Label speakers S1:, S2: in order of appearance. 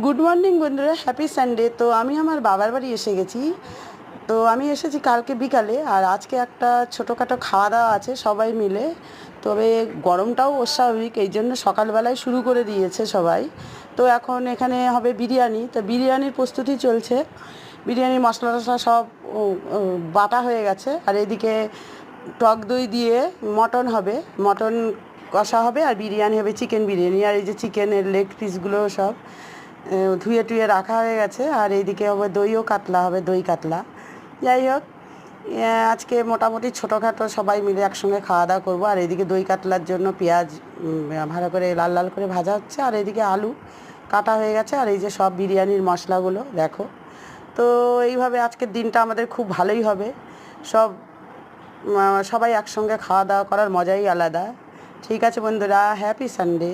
S1: Good morning বন্ধুরা, happy Sunday. তো আমি আমার বাবার বাড়ি এসে গেছি। তো আমি এসেছি কালকে বিকালে, আর আজকে একটা ছোটোখাটো খাওয়া দাওয়া আছে সবাই মিলে। তবে গরমটাও অস্বাভাবিক, এই জন্য সকালবেলায় শুরু করে দিয়েছে সবাই। তো এখন এখানে হবে বিরিয়ানি, তো বিরিয়ানির প্রস্তুতি চলছে। বিরিয়ানির মশলা টশলা সব বাটা হয়ে গেছে। আর এদিকে টক দই দিয়ে মটন হবে, মটন কষা হবে, আর বিরিয়ানি হবে চিকেন বিরিয়ানি। আর এই যে চিকেনের লেগ পিসগুলো সব ধুয়ে টুয়ে রাখা হয়ে গেছে। আর এইদিকে হবে দইও কাতলা হবে, দই কাতলা। যাই হোক, আজকে মোটামুটি ছোটোখাটো সবাই মিলে একসঙ্গে খাওয়া দাওয়া করবো। আর এদিকে দই কাতলার জন্য পেঁয়াজ ভালো করে লাল লাল করে ভাজা হচ্ছে, আর এদিকে আলু কাটা হয়ে গেছে। আর এই যে সব বিরিয়ানির মশলাগুলো দেখো। তো এইভাবে আজকের দিনটা আমাদের খুব ভালোই হবে। সব সবাই একসঙ্গে খাওয়া দাওয়া করার মজাই আলাদা। ঠিক আছে বন্ধুরা, হ্যাপি সানডে।